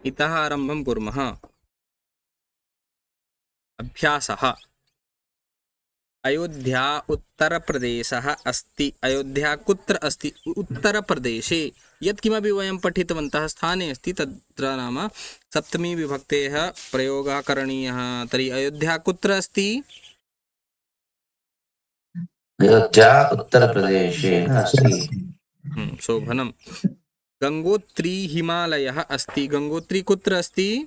इतः आरम्भं कुर्मः। अभ्यासः। अयोध्या उत्तरप्रदेशः अस्ति। अयोध्या कुत्र अस्ति? उत्तरप्रदेशे। यत्किमपि वयं पठितवन्तः स्थाने अस्ति तत्र नाम सप्तमी विभक्तेः प्रयोगः करणीयः। तर्हि अयोध्या कुत्र अस्ति? अयोध्या उत्तरप्रदेशे अस्ति। शोभनं। गङ्गोत्री हिमालयः अस्ति। गङ्गोत्री कुत्र अस्ति?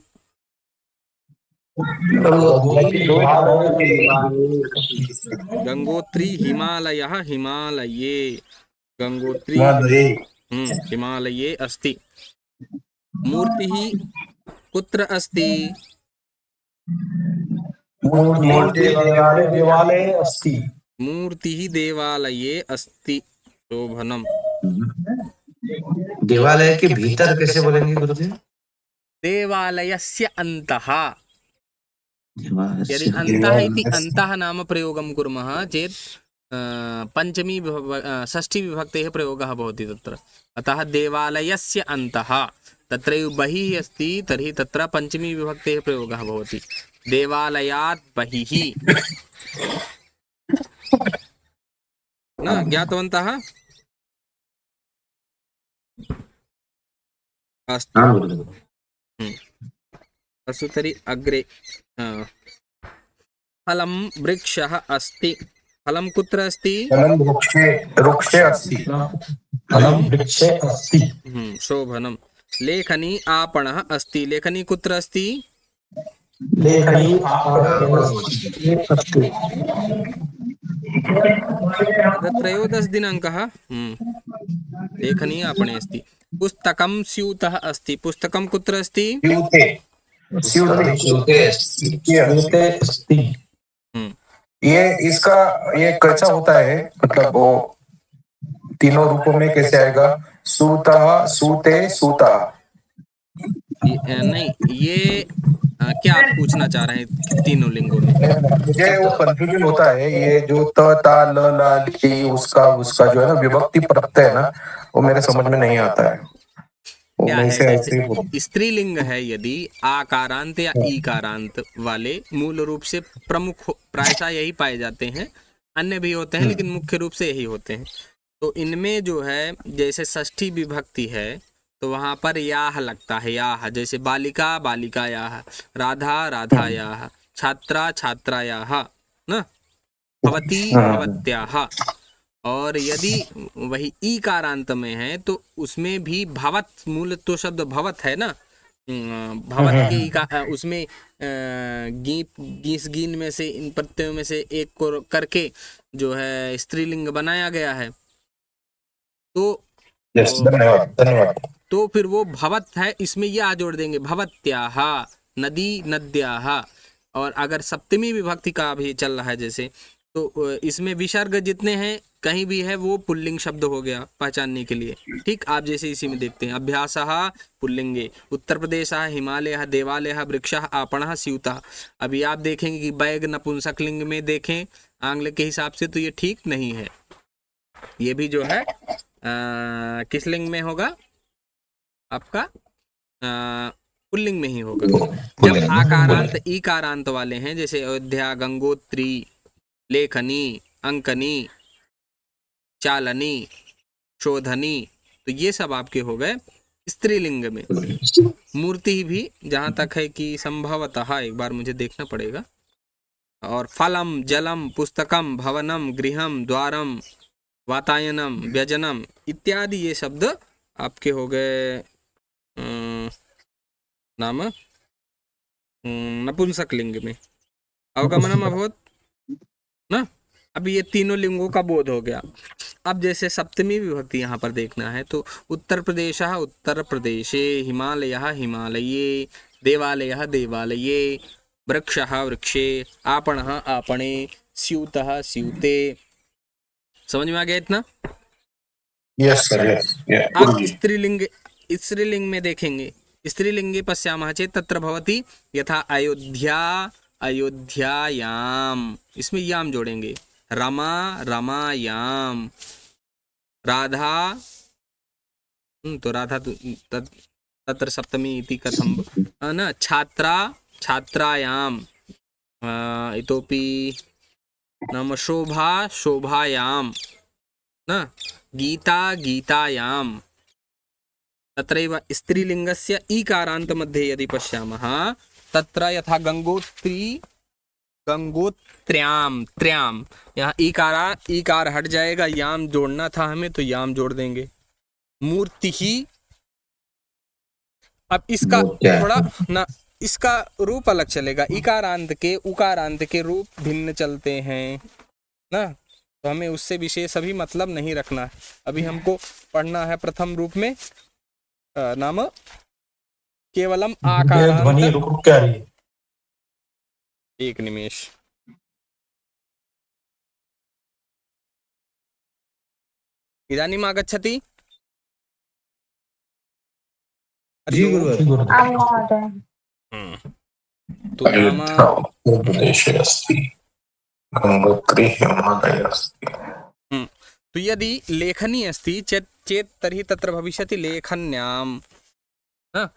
गङ्गोत्री हिमालयः हिमालये। गङ्गोत्री हिमालये अस्ति। मूर्तिः कुत्र अस्ति? देवालये अस्ति। मूर्तिः देवालये अस्ति। शोभनम्। देवालय के भीतर कैसे बोलेंगे गुरुजी? देवालयस्य अन्तः। यदि अन्तः इति अन्तः नाम प्रयोगं कुर्मः चेत् पंचमी षष्ठी विभक्तेः प्रयोगः भवति तत्र। अतः देवालयस्य अन्तः। तत्रैव बहिः अस्ति तर्हि तत्र पंचमी विभक्तेः प्रयोगः भवति। देवालयात् बहिः। न ज्ञातवन्तः? अस्तु अस्तु तर्हि अग्रे। फलं वृक्षः अस्ति। फलं कुत्र अस्ति? फलं वृक्षे अस्ति। फलं वृक्षे अस्ति। शोभनं। लेखनी आपणः अस्ति। लेखनी कुत्र अस्ति? लेखनी आपणः अस्ति। त्रयोदशदिनाङ्कः। लेखनी आपणे अस्ति। पुस्तकं स्यूतः अस्ति। पुस्तकं कुत्र अस्ति? स्यूते अस्ति। ये इसका ये कैसा होता है, मतलब वो तीनों रूपों में कैसे आएगा? सूतः, सूते, सूतः। नहीं, ये क्या आप पूछना चाह रहे हैं तीनों लिंगों में? मुझे वो कंफ्यूजन होता है। ये जो त ता ल ला ली उसका जो है ना विभक्ति प्रत्यय है ना, वो मेरे समझ में नहीं आता है। क्या है, जैसे स्त्रीलिंग है यदि आकारांत या ईकारांत वाले मूल रूप से प्रमुख प्रायशः यही पाए जाते हैं। अन्य भी होते हैं लेकिन मुख्य रूप से यही होते हैं। तो इनमें जो है जैसे षष्ठी विभक्ति है तो वहाँ पर याह लगता है। याह जैसे बालिका बालिकायाः, राधा राधायाः, छात्रा छात्रायाः, न भवती भवत्याः। और यदि वही ईकारांत में है तो उसमें भी भवत, मूल तो शब्द भवत है ना, भवत के उसमें गीस गीन में से इन प्रत्ययों में से एक को करके जो है स्त्रीलिंग बनाया गया है। तो धन्यवाद। तो फिर वो भवत है, इसमें या जोड़ देंगे भवत्याः, नदी नद्याः। और अगर सप्तमी विभक्ति का भी चल रहा है जैसे, तो इसमें विसर्ग जितने हैं कहीं भी है वो पुल्लिंग शब्द हो गया पहचानने के लिए। ठीक, आप जैसे इसी में देखते हैं अभ्यासः पुल्लिंगे, उत्तर प्रदेशः, हिमालयः, देवालयः, वृक्षः, आपणः, स्यूतः। अभी आप देखेंगे कि बैग नपुंसक लिंग में देखें आंग्ल के हिसाब से तो ये ठीक नहीं है। ये भी जो है किस लिंग में होगा आपका? पुल्लिंग में ही होगा। जब आकारांत ईकारांत वाले हैं जैसे अयोध्या, गंगोत्री, लेखनी, अंकनी, चालनी, शोधनी, तो ये सब आपके हो गए स्त्रीलिंग में। मूर्ति भी जहाँ तक है कि संभवतः एक बार मुझे देखना पड़ेगा। और फलम, जलम, पुस्तकम, भवनम, गृहम, द्वारम, वातायनम, व्यजनम इत्यादि ये शब्द आपके हो गए नाम नपुंसक लिंग में। अवगमनम अभवत ना। अब ये तीनों लिंगों का बोध हो गया। अब जैसे सप्तमी विभक्ति यहाँ पर देखना है तो उत्तर प्रदेशः उत्तर प्रदेशे, हिमालयः हिमालये, देवालयः देवालये, वृक्षः वृक्षे, आपणः आपणे, स्यूतः स्यूते। समझ में आ गया इतना? Yes sir. अब स्त्रीलिंग में देखेंगे। स्त्रीलिंगे पश्यामः चेत् तत्र भवति यथा अयोध्या, अयोध्यायाम, इसमें याम जोड़ेंगे। रमा रमायाम, राधा तो राधा तत्र सप्तमी इति कथं न, छात्रा छात्रायाम, इतोपि नाम शोभा शोभायाम न, गीता गीतायाम। तत्रैव स्त्रीलिङ्गस्य ईकारान्तमध्ये यदि पश्यामः तत्र यथा गंगोत्री गंगोत्र्याम त्र्याम, यहाँ ईकार हट जाएगा, याम जोड़ना था हमें तो याम जोड़ देंगे। मूर्ति ही, अब इसका थोड़ा ना, इसका रूप अलग चलेगा, इकारांत के उकारांत के रूप भिन्न चलते हैं ना, तो हमें उससे विशेष अभी मतलब नहीं रखना है। अभी हमको पढ़ना है प्रथम रूप में नाम केवलम ध्वनि आकारांत। रुक क्या रही है? एक निमेष, इदानीम् आगच्छति? जी गुरुवर्य। आं महोदय। तो नाम उत्तरप्रदेशे अस्ति, गंगोत्री हिमालये अस्ति। तो यदि लेखनी अस्ति चेत् तर्हि तत्र भविष्यति लेखन्यां न,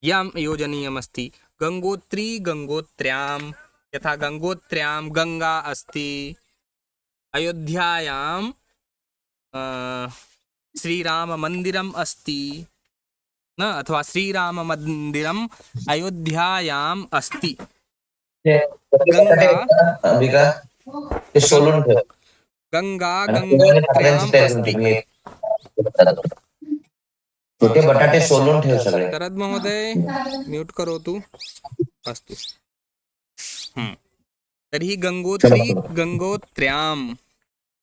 यां योजनीयमस्ति। गंगोत्री गंगोत्र्यां, यथा गंगोत्र्यां गंगा अस्ति, अयोध्यायां श्रीराममन्दिरम् अस्ति न, अथवा श्रीराममन्दिरम् अयोध्यायाम् अस्ति। गंगा गंगा गंगोत्र्याम अस्ति। छोटे बटाटे सोलून ठेव सगळे। शरद महोदय म्यूट करोतु। अस्तु। तर्हि गंगोत्री गंगोत्र्याम,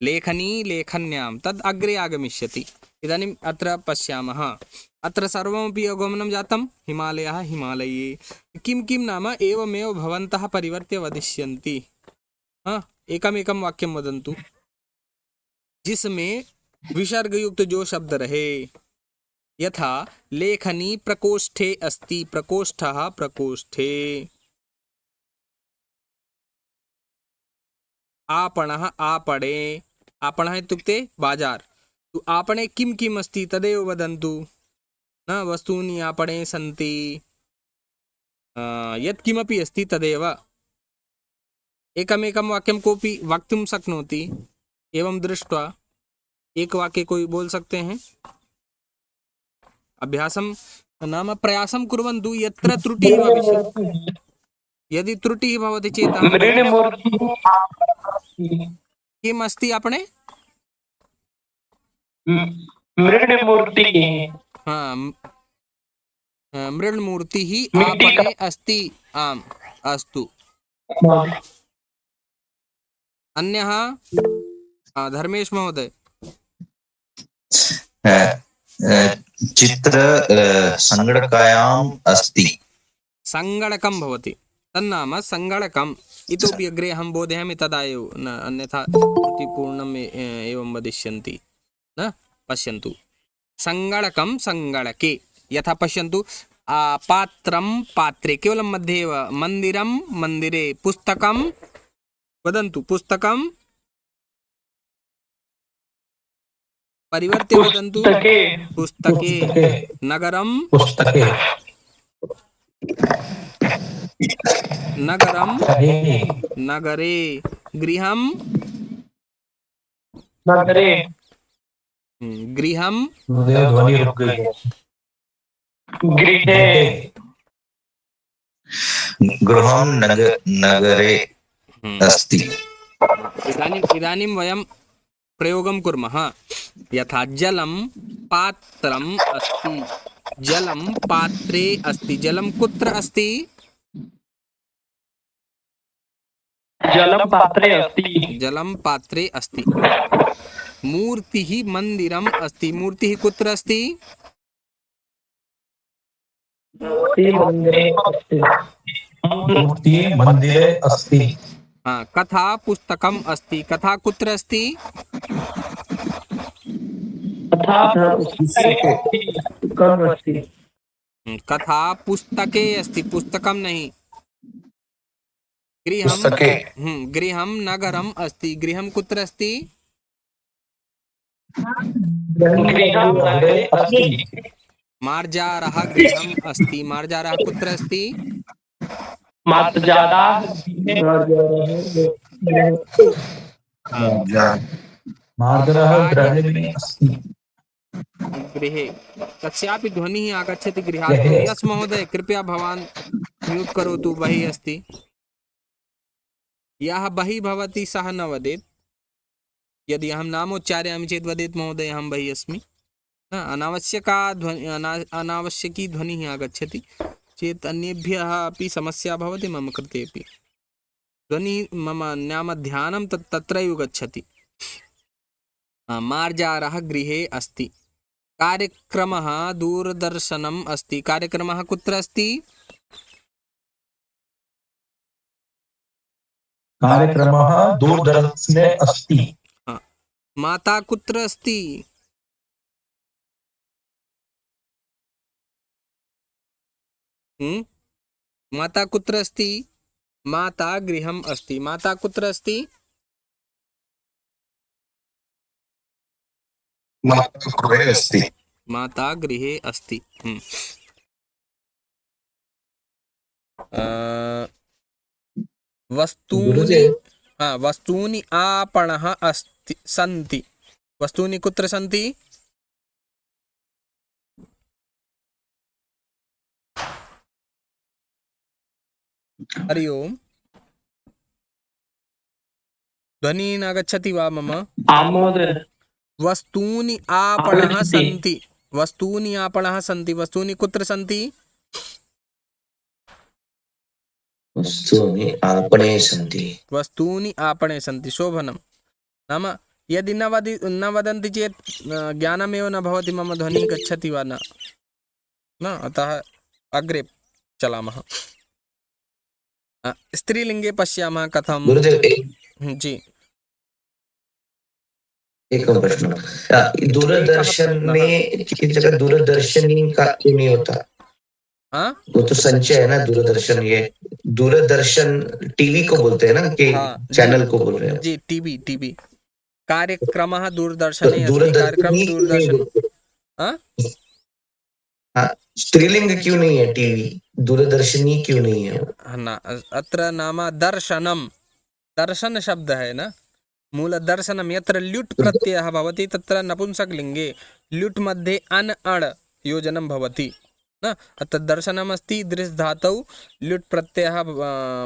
लेखनी लेखन्यां, तद् अग्रे आगमिष्यति। इदानीम् अत्र पश्यामः, अत्र सर्वमपि अवगमनं जातं। हिमालयः हिमालये, किं किं नाम एवमेव भवन्तः परिवर्त्य वदिष्यन्ति। एकमेकं वाक्यं वदन्तु जिसमें विसर्गयुक्त जो शब्द रहे। यथा लेखनी प्रकोष्ठे अस्ति, प्रकोष्ठः प्रकोष्ठे। आपणः आपणे, आपणः इत्युक्ते बाजार, तो आपणे किं किम् अस्ति तदेव वदन्तु न, वस्तूनि आपणे सन्ति, यत् किमपि अस्ति तदेव। एकमेकं वाक्यं कोऽपि वक्तुं शक्नोति। एवं दृष्ट्वा एक वाक्य कोई बोल सकते हैं। अभ्यासं नाम प्रयासं कुर्वन्तु, यत्र त्रुटिः भविष्यति। यदि त्रुटिः भवति चेत् किम् अस्ति आपणे? मृण्मूर्तिः आपणे अस्ति। आम्, अस्तु। अन्यः धर्मेश महोदय। चित्र संगणकायाम् अस्ति। संगणकं भवति, तन्नाम संगणकम्। इतोपि अग्रे अहं बोधयामि तदा एव, न अन्यथा त्रुटिपूर्णम् एवं वदिष्यन्ति न। पश्यन्तु, संगणकं संगणके, यथा पश्यन्तु पात्रं पात्रे, केवलं मध्ये एव, मन्दिरं मन्दिरे, पुस्तकं वदन्तु पुस्तकं, परिवर्त्य वदन्तु पुस्तके, नगरं नगरं नगरे, गृहं गृहं ध्वनि रुक गई है। गृहं नगरे अस्ति। इदानीं वयं प्रयोगं कुर्मः। यथा जलं पात्रम् अस्ति, जलं पात्रे अस्ति। जलं कुत्र अस्ति? जलं पात्रे अस्ति। जलं पात्रे अस्ति। मूर्तिः मन्दिरम् अस्ति। मूर्तिः कुत्र अस्ति? मूर्तिः मन्दिरे अस्ति। कथा पुस्तकम् अस्ति। कथा कुत्र अस्ति? कथा पुस्तके अस्ति, पुस्तकं नहीं। गृहं पुस्तके गृहं नगरम् अस्ति। गृहं कुत्र अस्ति? गृहं नगरे अस्ति। मार्जारः गृहम् अस्ति। मार्जारः कुत्र अस्ति? मार्जारः मार्जरः कार्य गृहे अस्ति। गृहे कस्यापि ध्वनिः आगच्छति गृहात्। यस महोदय कृपया भवान् म्यूट् करोतु। बहिः अस्ति। यः बहिः भवति सः न वदेत्। यदि अहं नामोच्चारयामि चेत् वदेत् महोदय अहं बहिः अस्मि। अनावश्यकी ध्वनिः आगच्छति चेत् अन्येभ्यः अपि समस्या भवति, मम कृते अपि। ध्वनिः मम नाम ध्यानं तत्रैव गच्छति। मार्जारः गृहे अस्ति। कार्यक्रमः दूरदर्शनम् अस्ति। कार्यक्रमः कुत्र अस्ति? कार्यक्रमः दूरदर्शने अस्ति। माता कुत्र अस्ति? माता कुत्र अस्ति? माता गृहम् अस्ति। माता कुत्र अस्ति? गृहे अस्ति। माता गृहे अस्ति। वस्तूनि आपणः अस्ति सन्ति। वस्तूनि कुत्र सन्ति? हरि ओम्। ध्वनिः नागच्छति वा मम? आं महोदय। वस्तूनि आपणः सन्ति। वस्तूनि आपणः सन्ति। वस्तूनि कुत्र सन्ति? वस्तूनि आपणे सन्ति। वस्तूनि आपणे सन्ति। शोभनं। नाम यदि न वदन्ति चेत् ज्ञानमेव न भवति मम ध्वनिः गच्छति वा न। अतः अग्रे चलामः। स्त्रीलिङ्गे पश्यामः कथं। गुरुदेव जी एकं प्रश्न। दूरदर्शन में की जगह दूरदर्शनी का क्यों नहीं होता? हाँ वो तो संचय है ना दूरदर्शन। ये दूरदर्शन टीवी को बोलते हैं ना कि चैनल को बोल रहे हैं। जी टीवी कार्यक्रमः दूरदर्शने अस्ति। कार्यक्रम दूरदर्शन। स्त्रीलिंग क्यों नहीं है? टीवी दूरदर्शनी क्यों नहीं है? न अत्र नाम दर्शनं। दर्शन शब्द है ना। मूलदर्शनं यत्र ल्युट् प्रत्ययः भवति तत्र नपुंसकलिङ्गे ल्युट् मध्ये अन् अण् योजनं भवति न। अत्र दर्शनमस्ति। दृश् धातौ ल्युट् प्रत्ययः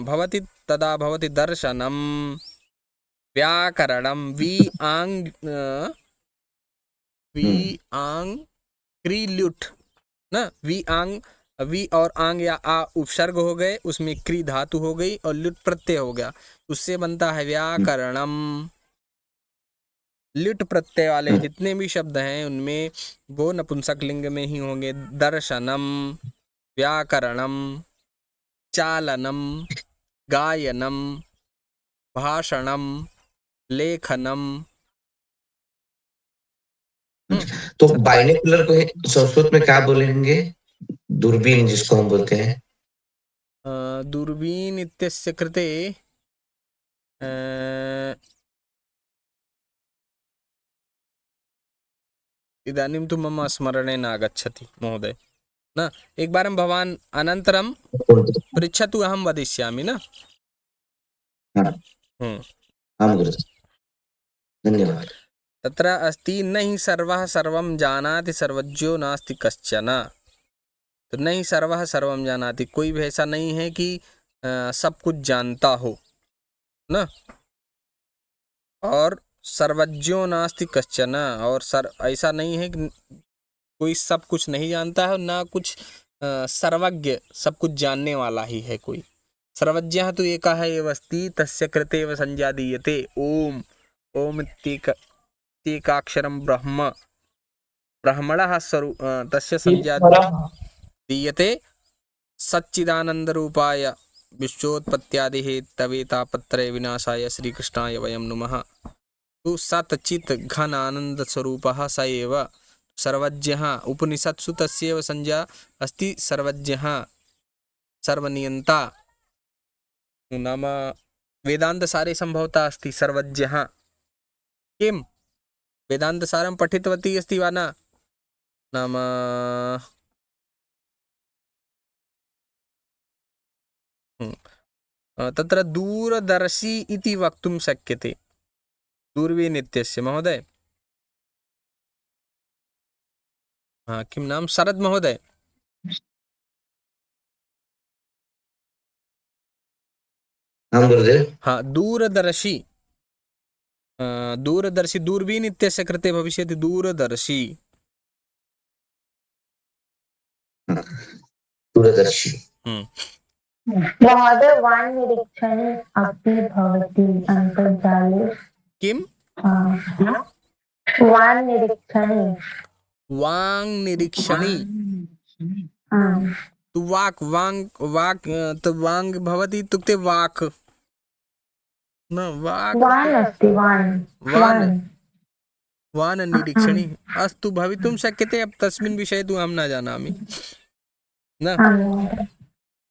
भवति तदा भवति दर्शनं। व्याकरणं वि आङ् क्री ल्युट् न। वी और आंग या आ उपसर्ग हो गए, उसमें क्री धातु हो गई और ल्युट् प्रत्यय हो गया, उससे बनता है व्याकरणम। ल्युट् प्रत्यय वाले जितने भी शब्द हैं उनमें वो नपुंसक लिंग में ही होंगे। दर्शनम, व्याकरणम, चालनम, गायनम, भाषणम, लेखनम। तो बाइनोकुलर को संस्कृत में क्या बोलेंगे? दूरबीन जिसको हम बोलते हैं। दूरबीन इत्यस्य कृते इदानीं तु मम स्मरणे नागच्छति महोदय न। एकवारं भवान् अनन्तरं पृच्छतु, अहं वदिष्यामि न। धन्यवाद। तत्र अस्ति न हि सर्वः सर्वं जानाति सर्वज्ञो नास्ति कश्चन। तो नहीं सर्वः सर्वं जानाति, कोई भी ऐसा नहीं है कि सब कुछ जानता हो न। और सर्वज्ञो नास्ति कश्चन, और ऐसा नहीं है कि कोई सब कुछ नहीं जानता है, ना कुछ सर्वज्ञ सब कुछ जानने वाला ही है कोई। सर्वज्ञः तु एकः एव अस्ति, तस्य कृते एव संज्ञा दीयते। ओम ओम इत्येकाक्षरं ब्रह्म, ब्रह्मणः तस्य संज्ञा दीयते। सच्चिदानन्दरूपाय विश्वोत्पत्त्यादिः तवेतापत्रय विनाशाय श्रीकृष्णाय वयं नुमः। तु सत् चित् घन आनन्दस्वरूपः स एव सर्वज्ञः। उपनिषत्सु तस्यैव संज्ञा अस्ति, सर्वज्ञः सर्वनियन्ता। नाम वेदान्तसारे सम्भवता अस्ति सर्वज्ञः किं वेदान्तसारं पठितवती अस्ति वा न नाम तत्र दूरदर्शी इति वक्तुं शक्यते दूरवीन् इत्यस्य महोदय किं नाम शरद महोदय हाँ गुरुदेव हाँ दूरदर्शी दूरदर्शी दूरबीन् इत्यस्य कृते भविष्यति दूरदर्शी दूरदर्शी महोदय वाङ्निरीक्षणे अपि भवति अन्तर्जाले किं वाङ्निरीक्षणे वाङ्निरीक्षणी तु वाक् वाङ् तु वाङ् भवति इत्युक्ते वाक् न वाक् वान् अस्ति वान् निरीक्षणी अस्तु भवितुं शक्यते अब तस्मिन् विषये तु अहं न जानामि न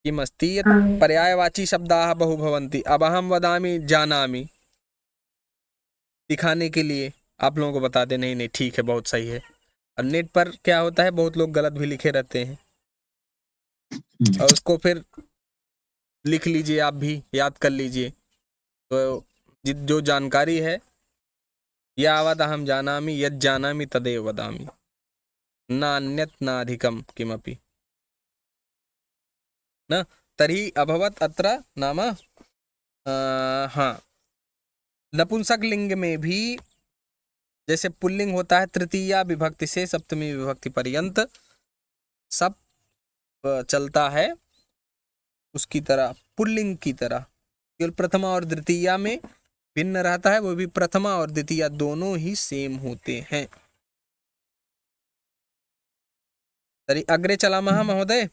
किमस्ति यत् पर्यायवाची शब्दाः बहु भवन्ति अब अहं वदामि जानामि दिखाने के लिए आप लोगों को बता दे नहीं नहीं ठीक है बहुत सही है। और नेट पर क्या होता है बहुत लोग गलत भी लिखे रहते हैं और उसको फिर लिख लीजिए आप भी याद कर लीजिए तो जो जानकारी है यावद् अहं जानामि यद् जानामि तदेव वदामि न अन्यत् न अधिकं किमपि न तर्हि अभवत् अत्र नाम हाँ नपुंसक लिंग में भी जैसे पुल्लिंग होता है तृतीया विभक्ति से सप्तमी विभक्ति पर्यंत सब चलता है उसकी तरह पुल्लिंग की तरह केवल प्रथमा और द्वितीया में भिन्न रहता है वो भी प्रथमा और द्वितीया दोनों ही सेम होते हैं। तर्हि अग्रे चलामः महोदय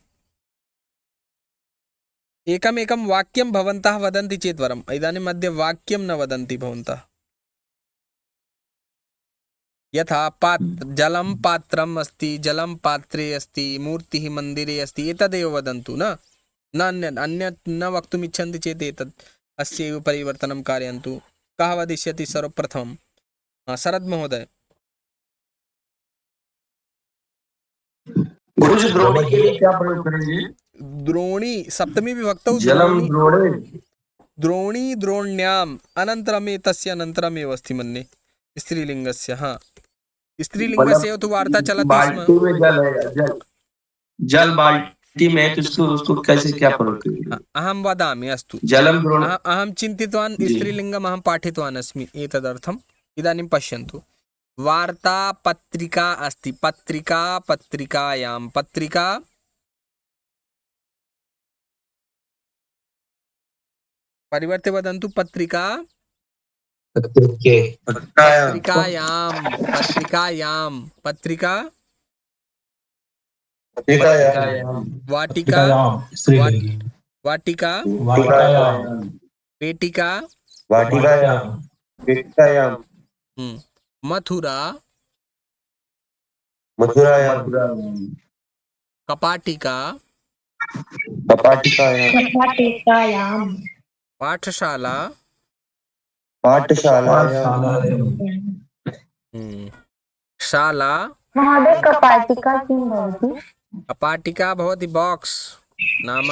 एकमेकं वाक्यं भवन्तः वदन्ति चेत् वरम् इदानीम् अद्य वाक्यं न वदन्ति भवन्तः यथा जलं पात्रम् अस्ति जलं पात्रे अस्ति मूर्तिः मन्दिरे अस्ति एतदेव वदन्तु न अन्यत् न वक्तुम् इच्छन्ति चेत् एतत् अस्यैव परिवर्तनं कारयन्तु। कः वदिष्यति सर्वप्रथमं शरद महोदय गुरुजी द्रोणी के लिए क्या प्रयोग करेंगे? द्रोणी सप्तमी विभक्तौ जलम द्रोणे द्रोणी द्रोण्याम् अनन्तरम् एतस्य अनन्तरमेव अस्ति मन्ये स्त्रीलिङ्गस्य हाँ स्त्रीलिङ्गस्य तु वार्ता चलति स्म जल बाल्टी में तो उसको कैसे क्या प्रयोग करेंगे? अहं वदामि अस्तु जलम अहं चिन्तितवान् स्त्रीलिङ्गम् अहं पाठितवान् अस्मि एतदर्थम् इदानीं पश्यन्तु वार्ता पत्रिका अस्ति पत्रिका पत्रिकायां पत्रिका परिवर्त्य वदन्तु पत्रिका पत्रिकायां पत्रिका वाटिका वाटिका पेटिका मथुरा कपाटिका पाठशाला शाला महोदय कपाटिका किं भवति? कपाटिका भवति बॉक्स नाम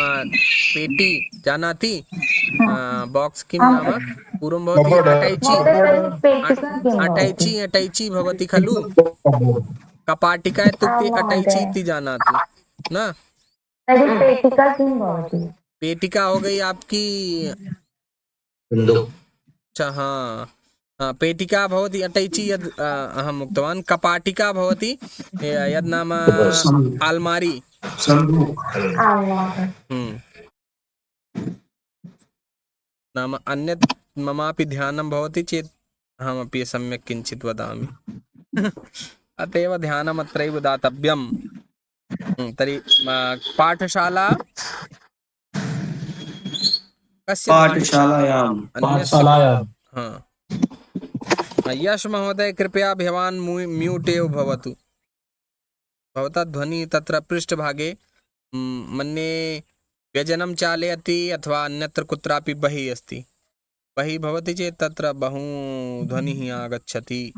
पेटी जानाति बॉक्स किं नाम पूर्वं भवति अटैची भवति खलु कपाटिका इत्युक्ते अटैची इति जानातु न तर्हि पेटिका किं भवति? पेटिका हो गई आपकी अच्छा हाँ पेटिका भवति अटैची यद् अहम् उक्तवान् कपाटिका भवति यद् नाम आल्मारी नाम अन्यत् ममापि ध्यानं भवति चेत् अहमपि सम्यक् किञ्चित् वदामि अत एव ध्यानम् अत्रैव दातव्यं। तर्हि पाठशाला कस्य पाठशालायां हाँ यश महोदय कृपया भवान् म्यूट् एव भवतु भवता ध्वनि तत्र पृष्ठभागे मन्ये व्यजनं चालयति अथवा अन्यत्र कुत्रापि बहिः अस्ति, बहिः भवति चेत् तत्र बहु ध्वनिः आगच्छति।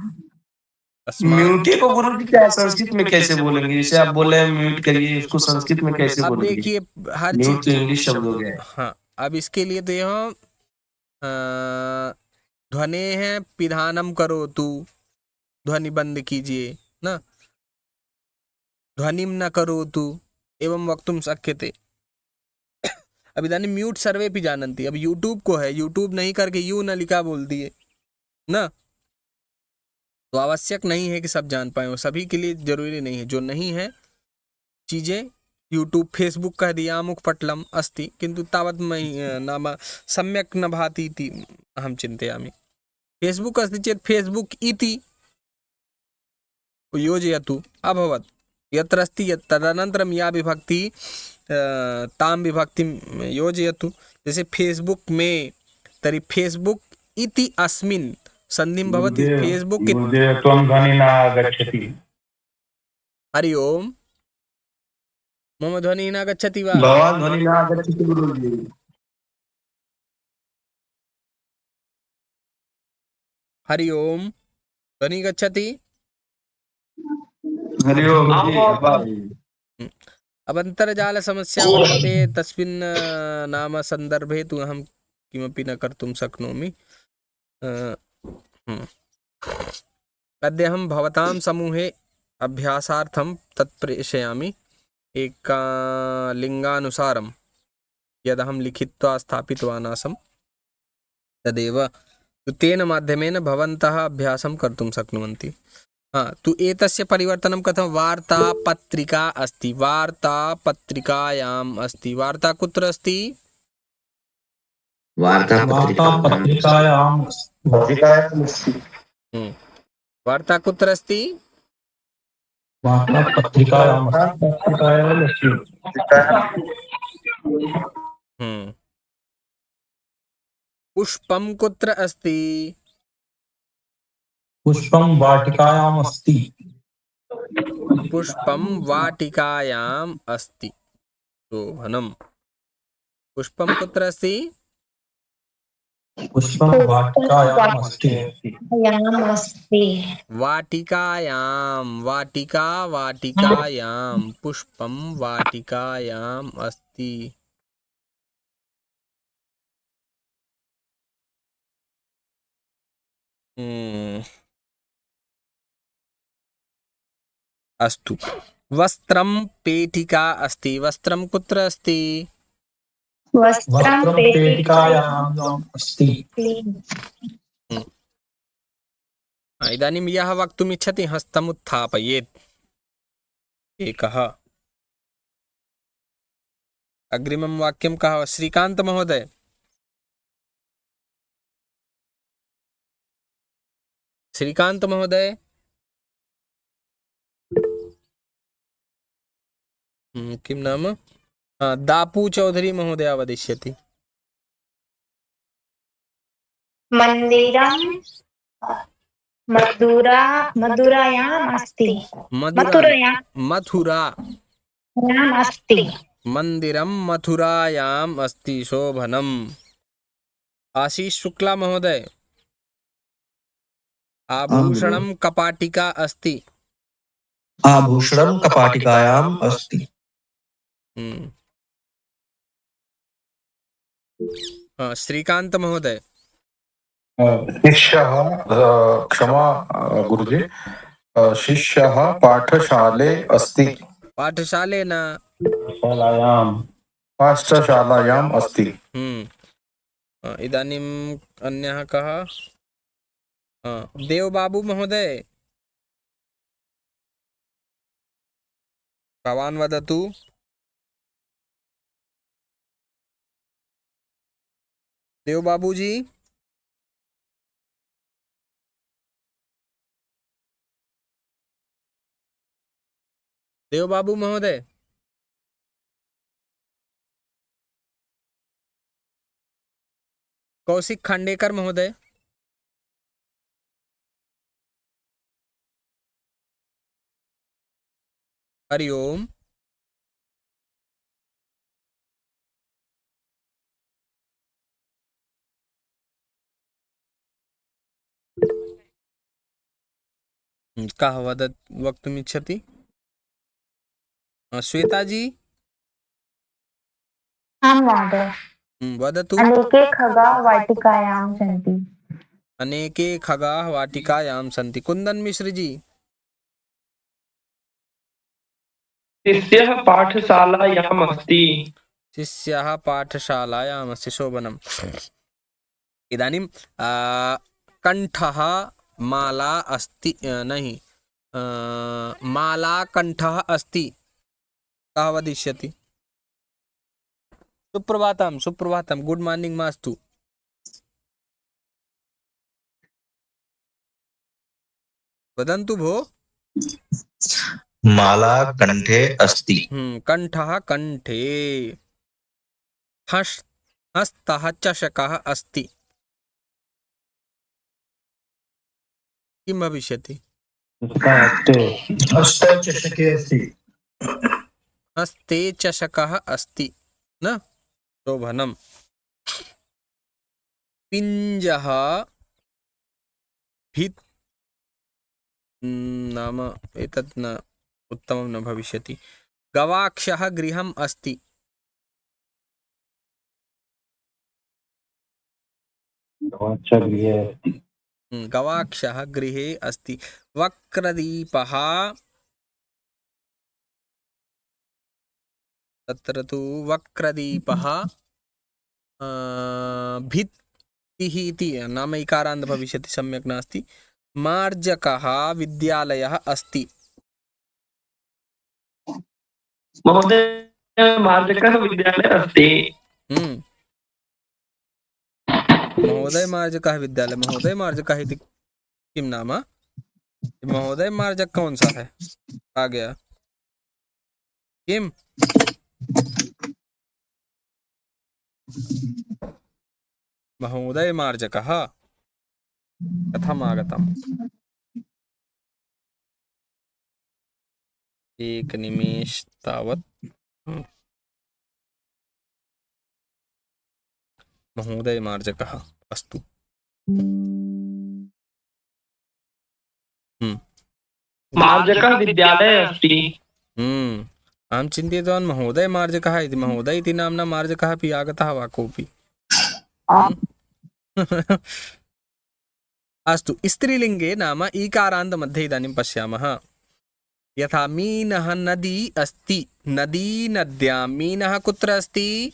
तस्मात् म्यूटे को गुरु जी क्या संस्कृत में कैसे बोलेंगे? जैसे आप बोले हैं म्यूट करिए, उसको संस्कृत में कैसे अब बोलेंगे? देखिए हर म्यूट चीज, तो इंग्लिश शब्द हो गया है। हाँ अब इसके लिए तो यह ध्वनि है, पिधानम करो तू, ध्वनि बंद कीजिए ना, ध्वनिम न करो तू एवं वक्तुम शक्यते। अब इदानीं म्यूट सर्वे भी जानन्ति। अब यूट्यूब को है, यूट्यूब नहीं करके यू न लिखा बोल दिए ना, तो आवश्यक नहीं है कि सब जान पाए, वो सभी के लिए जरूरी नहीं है। जो नहीं है चीजें, यूट्यूब फेसबुक कह दिया मुख पटलम अस्ति किंतु तावत् नाम सम्यक् न भाति इति अहं चिन्तयामि। फेसबुक अस्ति चेत् फेसबुक इति योजयतु अभवत्, यत्र अस्ति यत् तदनन्तरं या विभक्ति तां विभक्तिं योजयतु। जैसे फेसबुक में तर्हि फेसबुक इति अस्मिन् संधिं भवति, फेसबुक त्वं ध्वनिना आगच्छति। हरि ओम, मम ध्वनिः न गच्छति वा? भगवान ध्वनि ना आगच्छति गुरु जी। हरि ओम, ध्वनिः गच्छति? हरि ओम जी। अब अन्तर्जालसमस्या वर्तते, तस्मिन् नाम सन्दर्भे तु अहं किमपि न कर्तुं शक्नोमि। अद्य अहं भवतां समूहे अभ्यासार्थं तत् प्रेषयामि, एका लिङ्गानुसारं यदहं लिखित्वा स्थापितवान् आसं तदेव, तेन माध्यमेन भवन्तः अभ्यासं कर्तुं शक्नुवन्ति। हाँ, तु एतस्य परिवर्तनं कथं? वार्तापत्रिका अस्ति, वार्तापत्रिकायाम् अस्ति, वार्ता कुत्र अस्ति? वार्तापत्रिकायां वार्ता कुत्र अस्ति? पुष्पं कुत्र अस्ति? पुष्पं वाटिकायाम् अस्ति। पुष्पं वाटिकायाम् अस्ति, शोभनम्। पुष्पं कुत्र अस्ति? पुष्पं वाटिकायाम् अस्ति। वाटिकायां, वाटिका वाटिकायां, पुष्पं वाटिकायाम् अस्ति। अस्तु, वस्त्रं पेटिका अस्ति, वस्त्रं कुत्र अस्ति? वस्त्रं पेटिकायाम् अस्ति। इदानीं यः वक्तुमिच्छति हस्तमुत्थापयेत्। एकः। अग्रिमं वाक्यं कः? श्रीकान्त महोदय। श्रीकान्त महोदय, किं नाम? दापू चौधरी महोदय वदिष्यति। मन्दिरं मधुरायाम् अस्ति। मथुरा। अस्ति। मन्दिरं मथुरायाम् अस्ति, शोभनम्। आशीष शुक्ला महोदय। आभूषणं कपाटिका अस्ति। आभूषणं कपाटिकायाम् अस्ति। श्रीकान्त महोदय। शिष्यः, क्षमा गुरुजी, शिष्यः पाठशाले अस्ति। पाठशाले न, पाठशालायाम् अस्ति। इदानीम् अन्यः कः? देवबाबू महोदय, भवान् वदतु। देवबाबूजी। देवबाबू महोदय। कौशिक खांडेकर महोदय। हरि ओम। कः वक्तुमिच्छति? श्वेता जी आं महोदय। वदतु। अनेके खगाः वाटिकायां सन्ति। अनेके खगाः वाटिकायां सन्ति। कुंदन मिश्र जी। शिष्यः पाठशालायाम् अस्ति। शिष्यः पाठशालायाम् अस्ति। शोभनम्। इदानीं कण्ठः माला अस्ति नहीं माला कण्ठः अस्ति। कः वदिष्यति? सुप्रभातं सुप्रभातं, गुड मॉर्निंग मास्तु। वदन्तु भो। माला कंठे अस्ति। कण्ठः कण्ठे। हस्तः चषकः अस्ति। किं भविष्यति? हस्ते चषके अस्ति। हस्ते चषकः अस्ति न? शोभनम्। पिञ्जः भित् नाम एतत् न उत्तमं न भविष्यति। गवाक्षः गृहम् अस्ति। गवाक्षः गृहे अस्ति। वक्रदीपः तत्र तु वक्रदीपः भित्तिः इति नाम इकारान्त भविष्यति, सम्यक् नास्ति। मार्जकः विद्यालयः अस्ति। महोदय मार्जकः विद्यालयः अस्ति। महोदय मार्जकः विद्यालय। महोदय मार्जकः इति किं नाम? महोदय मार्जक कौन सा है? आ गया किम? महोदय मार्जकः कथम् आगतम्? एकनिमेष तावत्। महोदय मार्जकः अस्तु। मार्जकः विद्यालयः अस्ति। अहं चिन्तितवान् महोदय मार्जकः इति। महोदय इति नाम्ना मार्जकः अपि आगतः वा कोऽपि? अस्तु। स्त्रीलिङ्गे नाम ईकारान्त मध्ये इदानीं पश्यामः। यथा मीनः नदी अस्ति। नदी नद्यां। मीनः कुत्र अस्ति?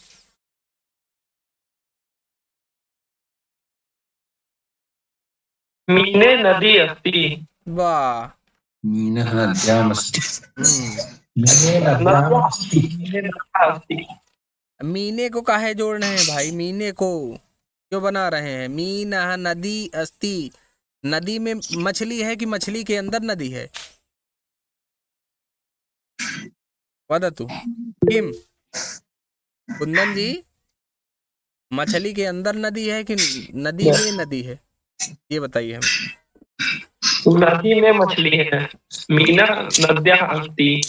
मीने नदी अस्ति। वाह। मीनः नद्याम् अस्ति। मीने को काहे जोड़ रहे हैं भाई? मीने को क्यों बना रहे हैं? मीनः नदी अस्ति। नदी में मछली है कि मछली के अंदर नदी है? वदतु किम? कुंदन जी, मछली के अंदर नदी है कि नदी में नदी है? ये बताइए हम। नदी में मछली है। मीना नद्याः अस्ति।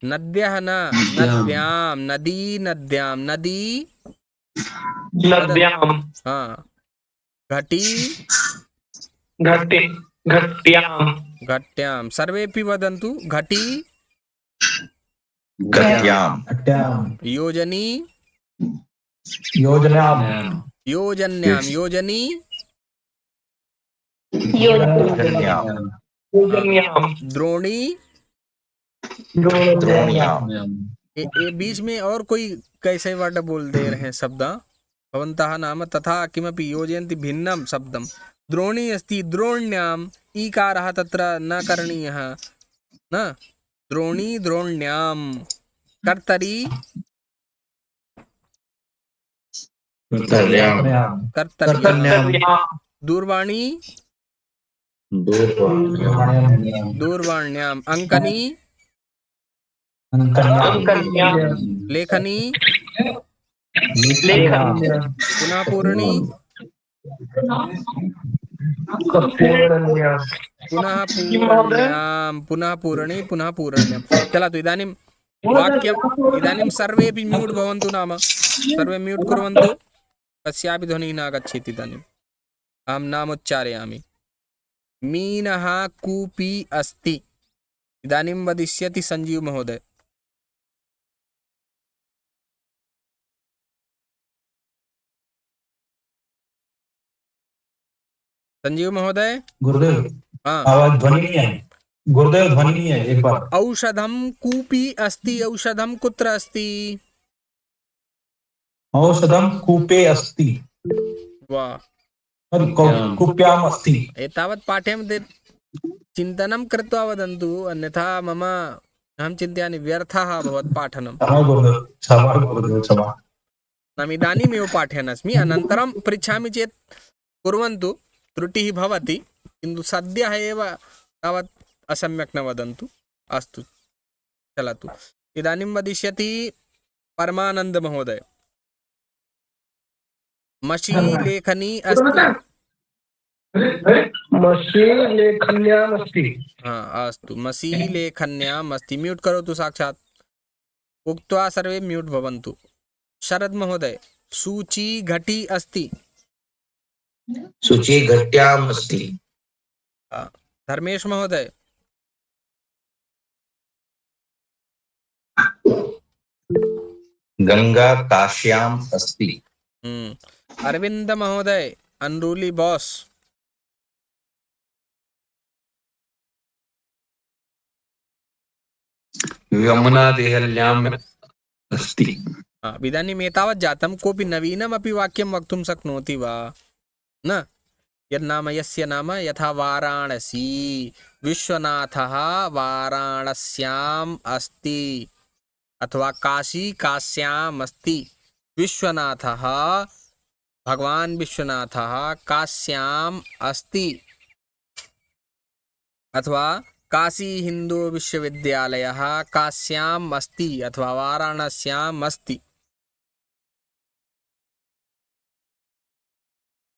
नद्यः न, नद्यां। नदी नद्यां। नदी नद्यां। हाँ। घटी घट्यां। घट्यां। सर्वेपि वदन्तु। घटी गत्यां। योजनी योजनां। योजन्यां। योजनी योजन्यां। द्रोणी द्रोण्यां। ये बीच में और कोई कैसे वर्ड बोल दे रहे हैं शब्द भवन्तः नाम? तथा किमपि योजयन्ति भिन्नं शब्दं। द्रोणी अस्ति। द्रोण्याम् ईकारः तत्र न करणीयः न। द्रोणी द्रोण्याम्। कर्तरी कर्तर्याम्। दूरवाणी दूरवाण्याम्। अंकनी लेखनी पुनः पूर्णी पुनः पूर्ण्याम्। पुनः पूर्णी पुनः पूर्ण्याम्। चला तो इदानीं वाक्यम्। इदानीं सर्वेपि म्यूट् भवन्तु नाम। सर्वे म्यूट् कुर्वन्तु। कस्यापि ध्वनिः न आगच्छेत्। इदानीम् अहं नाम उच्चारयामि। मीनः कूपी अस्ति। इदानीं वदिष्यति संजीव महोदय। संजीव महोदय। गुरुदेव हाँ। आवाज ध्वनि नहीं है, गुरुदेव ध्वनि नहीं है, एक बार। औषधं कूपी अस्ति। औषधं कुत्र अस्ति? औषधं कूपे अस्ति। वाह। कूप्याम् अस्ति। एतावत् पाठ्यं चिन्तनं कृत्वा वदन्तु, अन्यथा मम अहं चिन्तयामि व्यर्थः अभवत् पाठनं। नाम इदानीमेव पाठयन् अस्मि, अनन्तरं पृच्छामि चेत् कुर्वन्तु, त्रुटिः भवति, किन्तु सद्यः एव तावत् असम्यक् न वदन्तु। अस्तु, चलतु। इदानीं वदिष्यति परमानन्द महोदय। मषी लेखनी अस्ति। मषी लेखन्याम् अस्ति। हाँ, अस्तु, मषी लेखन्याम् अस्ति। म्यूट् करोतु साक्षात्। उक्त्वा सर्वे म्यूट् भवन्तु। शरद महोदय। सूची घटी अस्ति। सूची घट्याम् अस्ति। धर्मेश महोदय। गंगा काश्याम् अस्ति। अरविंद महोदय, अनरूली बॉस। यमुना देहल्याम् अस्ति। इदानीम् एतावत् जातं, कोऽपि नवीनमपि वाक्यं वक्तुं शक्नोति वा? न। यन्नाम यस्य नाम यथा वाराणसी, विश्वनाथः वाराणस्याम् अस्ति, अथवा काशी काश्याम् अस्ति। विश्वनाथः, भगवान् विश्वनाथः काश्याम् अस्ति, अथवा काशी हिंदू विश्वविद्यालयः काश्याम् अस्ति, अथवा वाराणस्याम् अस्ति।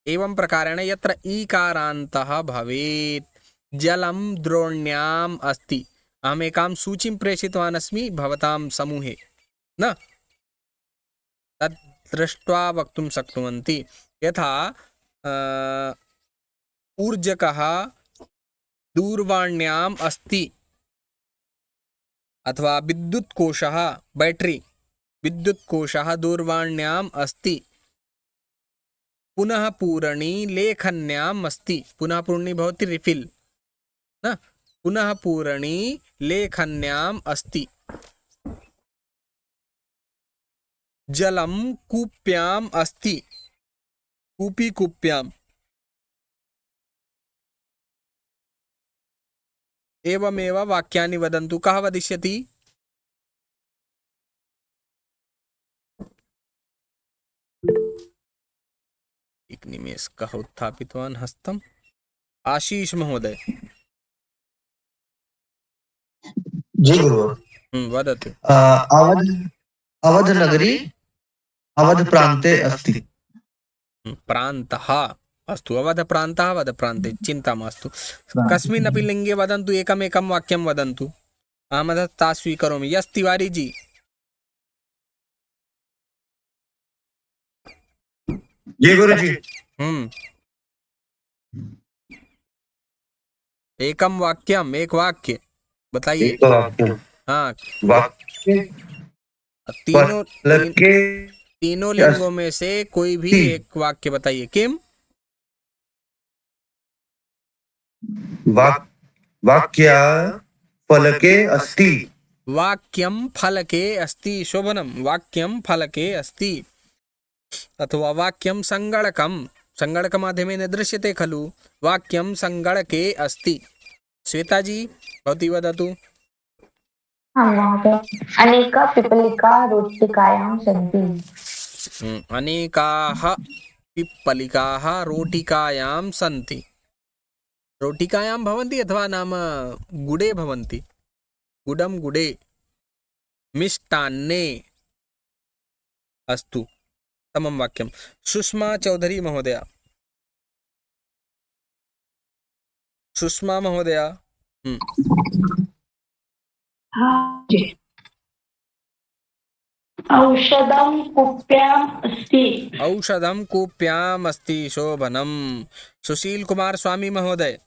एवं प्रकारेण यत्र ईकारान्तः भवेत्। जलं द्रोण्याम् अस्ति। अहम् एकां सूचीं प्रेषितवान् अस्मि भवतां समूहे, न? तत् दृष्ट्वा वक्तुं शक्नुवन्ति। यथा ऊर्जकः दूरवाण्याम् अस्ति, अथवा विद्युत्कोशः, बैटरी, विद्युत्कोशः दूरवाण्याम् अस्ति। पुनः पूरणी लेखन्याम् अस्ति। पुनः पूरणी भवति रिफिल, न? पुनः पूरणी लेखन्याम् अस्ति। जलं कूप्याम् अस्ति। कूपी कूप्याम्। एवमेव वाक्यानि वदन्तु। कः वदिष्यति? एक निमेष, कः उत्थापितवान् हस्तम्? आशीष महोदय। जी गुरु। वदतु। अवध नगरी अवध प्रान्ते अस्ति। प्रान्तः, अस्तु, अवध प्रान्तः अवध प्रान्ते, चिन्ता मास्तु। कस्मिन्नपि लिङ्गे वदन्तु, एकमेकं वाक्यं वदन्तु। अहमतः ता स्वीकरोमि। यस् तिवारी जी। जी गुरुजी। एकं वाक्यम, एक वाक्य बताइए। हाँ, तीनों लिंगों में से कोई भी एक वाक्य बताइए। किम? वाक्य फलके अस्ति। वाक्यम फलके अस्ति। शोभनम। वाक्यम फलके अस्ति। अथवा वाक्यम संगणकम, संगणकमाध्यमेन दृश्यते खलु। वाक्यम संगणके अस्ति। श्वेता जी, भवती वदतु। अनेका पिपलिका रोटिकायां सन्ति। अनेकाः पिप्पलिकाः रोटिकायां सन्ति। रोटिकायां भवन्ति अथवा नाम गुडे भवन्ति। गुडं गुडे, मिष्टान्ने। अस्तु, तमं वाक्यं। सुषमा चौधरी महोदया। सुषमा महोदया। औषधं कूप्याम् अस्ति। औषधं कूप्याम् अस्ति। शोभनम्। सुशील कुमार स्वामी महोदय।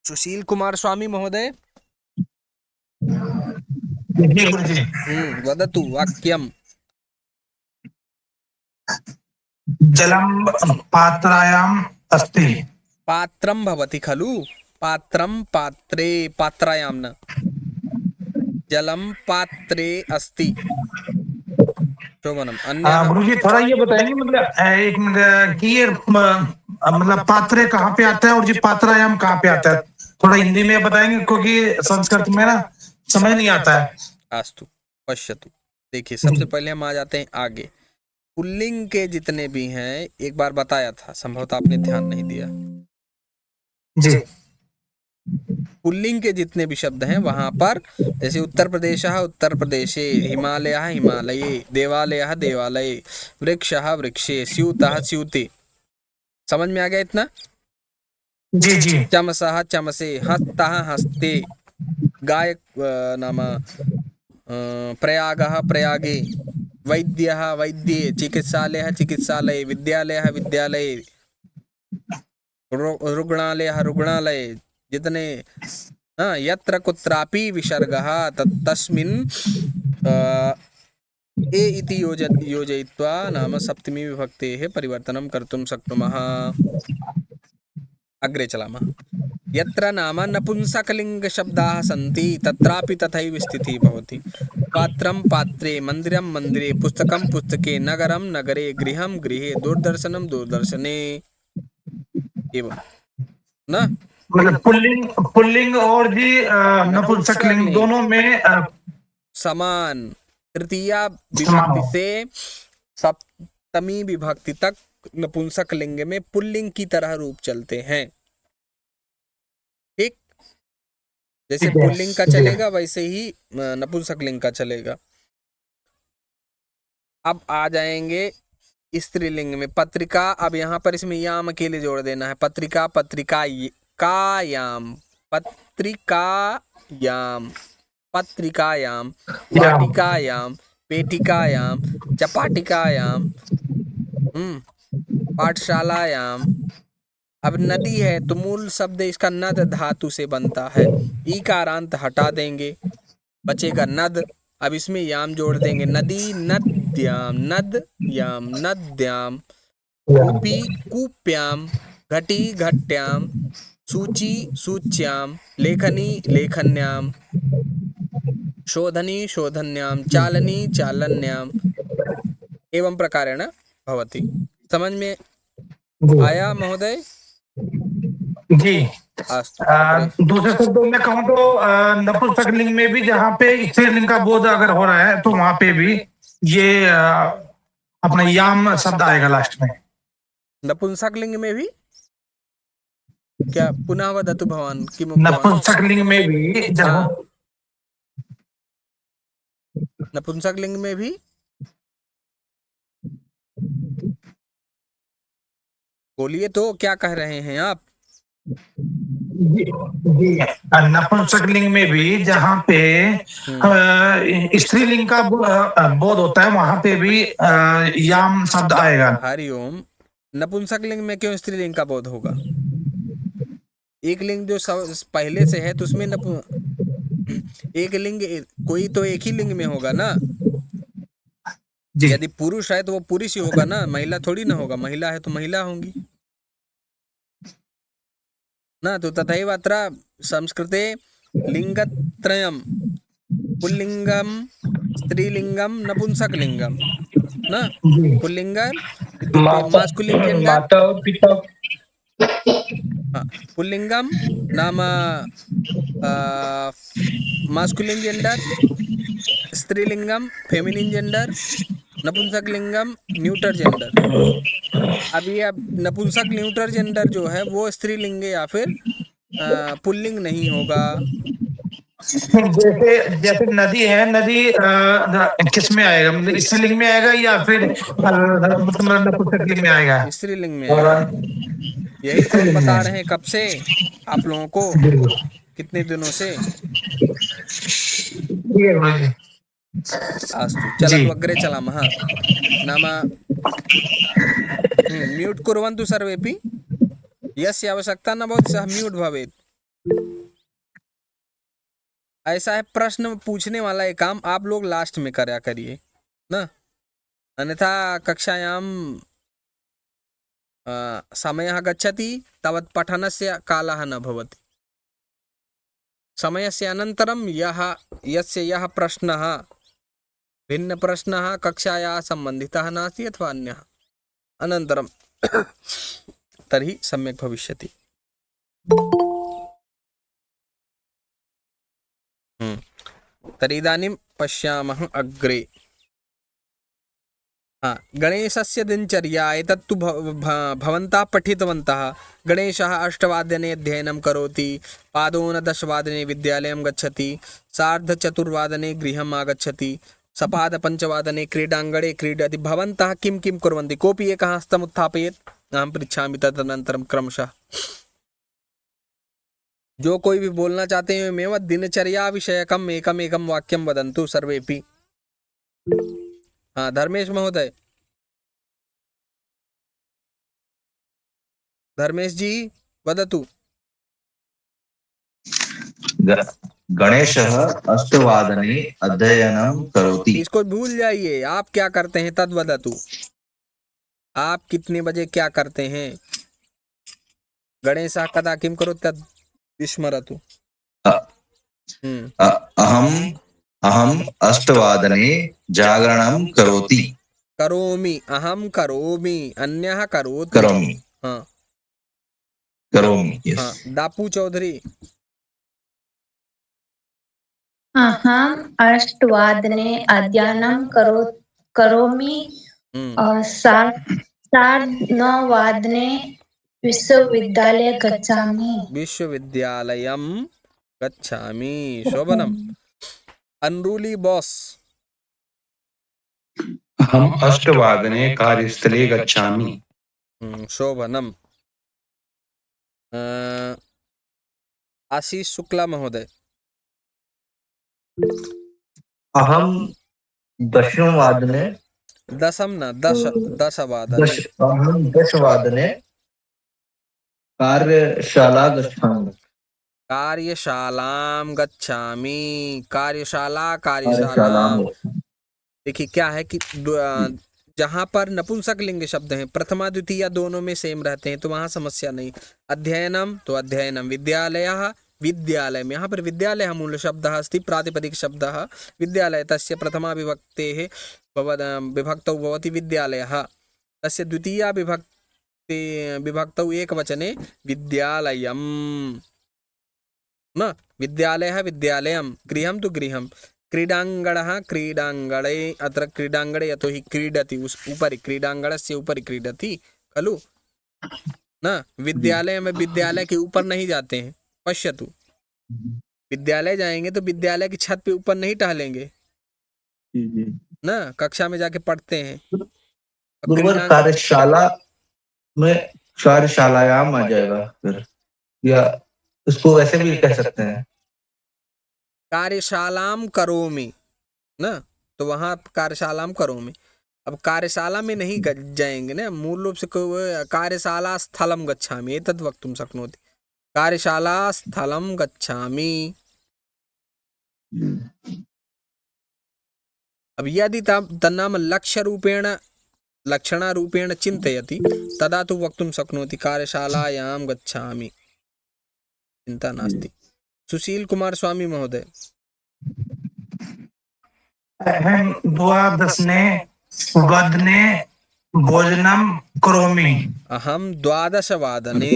सुशील कुमार स्वामी महोदय। जी गुरुजी। वदतु वाक्यम। जलम पात्रायाम अस्ति। पात्रम भवति खलु, पात्रम पात्रे, पात्रायाम न, जलम पात्रे अस्ति। शोभनम। अन्य गुरुजी थोड़ा ये बताएंगे मतलब एक मिनट कि ये मतलब पात्रे कहाँ पे आता है और जी पात्रायाम कहाँ पे आता है, थोड़ा हिंदी में बताएंगे क्योंकि संस्कृत में ना समझ नहीं आता है। अस्तु पश्यतु। देखिए सबसे पहले हम आ जाते हैं आगे। पुल्लिंग के जितने भी हैं, एक बार बताया था, संभवतः आपने ध्यान नहीं दिया। जी। पुल्लिंग के जितने भी शब्द हैं वहां पर, जैसे उत्तर प्रदेश उत्तर प्रदेशे, हिमालय हिमालये, देवालय देवालये, वृक्ष वृक्षे, स्यूत स्यूते। समझ में आ गया इतना? जी जी। चमस चमसे, हस्त हस्ते, गायक नाम प्रयाग प्रयागे, वैद्य वैद्ये, चिकित्सालय चिकित्सालये, विद्यालय विद्यालये, रुग्णालय रुग्णालये, जितने यत्र कुत्रापि विसर्गः तस्मिन् ए इति योजयित्वा नाम सप्तमी विभक्तेः परिवर्तनं कर्तुं शक्नुमः। अग्रे चलामः। यत्र नाम नपुंसकलिङ्गशब्दाः सन्ति तत्रापि तथैव स्थितिः भवति। पात्रं पात्रे, मन्दिरं मन्दिरे, पुस्तकं पुस्तके, नगरं नगरे, गृहं गृहे, दूरदर्शनं दूरदर्शने। एवं ना, मतलब पुल्लिंग और जी नपुंसकलिंग दोनों में समान। तृतीया विभक्ति से सप्तमी विभक्ति तक नपुंसक लिंग में पुल्लिंग की तरह रूप चलते हैं। ठीक, जैसे पुल्लिंग का चलेगा वैसे ही नपुंसक लिंग का चलेगा। अब आ जाएंगे स्त्रीलिंग में। पत्रिका, अब यहाँ पर इसमें याम के लिए जोड़ देना है। पत्रिका, पत्रिका कायाम, पत्रिकायाम, पत्रिकायाम, वाटिकायाम, पेटिकायाम, चपाटिकायाम, पाठशालायाम। अब नदी है तो मूल शब्द इसका नद धातु से बनता है, ईकारांत हटा देंगे, बचेगा नद। अब इसमें याम जोड़ देंगे। नदी नद्याम, नद याम नद्याम, कूपी कूप्याम, घटी घट्याम, सूची सूच्याम, लेखनी लेखन्याम, शोधनी शोधन्याम, चालनी चालन्याम। एवं प्रकारेण भवति। समझ में आया महोदय? जी। दूसरे शब्दों में कहूँ तो नपुंसकलिंग में भी जहाँ पे स्त्रीलिंग का बोध अगर हो रहा है तो वहां पे भी ये अपना याम शब्द आएगा लास्ट में। नपुंसकलिंग में भी क्या? पुनः वदतु भवान। नपुंसकलिंग में भी जहाँ नपुंसकलिंग में भी बोलिए तो, क्या कह रहे हैं आप? नपुंसकलिंग में भी जहाँ पे स्त्रीलिंग का बोध होता है वहां पे भी याम शब्द आएगा। हरिओम। नपुंसकलिंग में क्यों स्त्रीलिंग का बोध होगा? एक लिंग जो पहले से है तो उसमें एक लिंग, कोई तो एक ही लिंग में होगा ना। यदि पुरुष है तो वो पुरुष ही होगा ना, महिला थोड़ी ना होगा। महिला है तो महिला होंगी ना। तो तथैव अत्र संस्कृते लिंगत्रयम्, पुल्लिंगम, स्त्रीलिंगम, नपुंसकलिंगम ना। पुल्लिंगम मास्कुलिन जेंडर, माता और पिता। पुल्लिंगम नाम मास्कुलिन जेंडर, स्त्रीलिंगम फेमिनिन जेंडर, नपुंसकलिंगम न्यूटर जेंडर। अभी अब नपुंसक न्यूटर जेंडर जो है वो स्त्रीलिंग या फिर पुल्लिंग नहीं होगा। जैसे नदी है, नदी किस में आएगा? मतलब स्त्रीलिंग में आएगा या फिर नपुंसकलिंग में आएगा? स्त्रीलिंग में आएगा। यही तो हम बता रहे हैं कब से आप लोगों को, कितने दिनों से। अस्तु चलतु अग्रे चलामः। नाम म्यूट कुर्वन्तु सर्वेपि। यस्य आवश्यकता न भवति सः म्यूट भवेत्। ऐसा है, प्रश्न पूछने वाला ये काम आप लोग लास्ट में करा करिए ना, अन्यथा कक्षायां समयः गच्छति तावत् पठनस्य कालः न भवति। समयस्य अनन्तरं यः प्रश्नः भिन्नप्रश्नः कक्षायाः सम्बन्धितः नास्ति अथवा अन्यः, अनन्तरं तर्हि सम्यक् भविष्यति। तर्हि इदानीं पश्यामः अग्रे। गणेशस्य दिनचर्या एतत्तु भवन्तः पठितवन्तः। गणेशः 8 अध्ययनं करोति, पादोनदशवादने विद्यालयं गच्छति, 4:30 गृहम् आगच्छति, सपाद 5 क्रीडाङ्गणे क्रीडति। भवन्तः किं किं कुर्वन्ति? कोऽपि एकः हस्तम् उत्थापयेत्, अहं पृच्छामि, तदनन्तरं क्रमशः जो कोई भी बोलना चाहते हैं मेव दिनचर्या विषयकम् एकमेकं वाक्यं वदन्तु सर्वेपि। हाँ, धर्मेश महोदय, धर्मेश जी वदतु। गणेशः 8 अध्ययनं करोति। इसको भूल जाइए, आप क्या करते हैं तद वदतु। आप कितने बजे क्या करते हैं? गणेशः कदा किं करोति तद् विस्मरतु। अहम् 8 जागरणं करोति। करोमि, अहं करोमि, अन्यः करोति। करोमि। हाँ करोमि। yes. हाँ, दापू चौधरी। अहम् 8 अध्ययनं करोमि, 9:30 विश्वविद्यालये गच्छामि। विश्वविद्यालयं गच्छामि। शोभनम्। Unruly boss. अहम् 8 कार्यस्थले गच्छामि। शोभनम्। आशीष शुक्ला महोदय। अहं 10 दशम न 10 अहं 10 कार्यशाला गच्छामि। कार्यशालां गच्छामि। कार्यशालां। देखिए क्या है कि जहाँ पर नपुंसक लिंग शब्द हैं, प्रथमा द्वितीया दोनों में सेम रहते हैं, तो वहाँ समस्या नहीं। अध्ययनम तो अध्ययनम, विद्यालयः विद्यालय में, यहाँ पर विद्यालयः मूल शब्दः अस्ति, प्रातिपदिक शब्दः विद्यालय, तस्य प्रथमा विभक्तेः विभक्तौ भवति विद्यालयः, तस्य द्वितीया विभक्तौ एकवचने विद्यालयम् न, विद्यालयः विद्यालयं, गृहं तु गृहं, क्रीडाङ्गणः क्रीडाङ्गणे, अत्र क्रीडाङ्गणे यतो हि क्रीडति, उस उपरि क्रीडाङ्गणस्य उपरि क्रीडति खलु न। विद्यालय में विद्यालय के ऊपर नहीं जाते हैं, पश्यतु। विद्यालय जाएंगे तो विद्यालय की छत पे ऊपर नहीं टहलेंगे ना, कक्षा में जाके पढ़ते हैं। कार्यशाला में कार्यशालायाम आ जाएगा फिर, या उसको वैसे भी कह सकते हैं कार्यशालाम करोमि ना, तो वहाँ कार्यशालाम करोमि। अब कार्यशाला में नहीं जाएंगे ना, मूल रूप से कार्यशाला स्थलं गच्छामि एतद् वक्तुं शक्नोति। कार्यशाला स्थलं गच्छामि। अब यदि तन्नाम लक्षणारूपेण चिन्तयति तदा तु वक्तुं शक्नोति कार्यशालायां गच्छामि, चिन्ता नास्ति। सुशील कुमार स्वामी महोदय। अहं 12 भोजनं करोमि। अहं 12 वादने।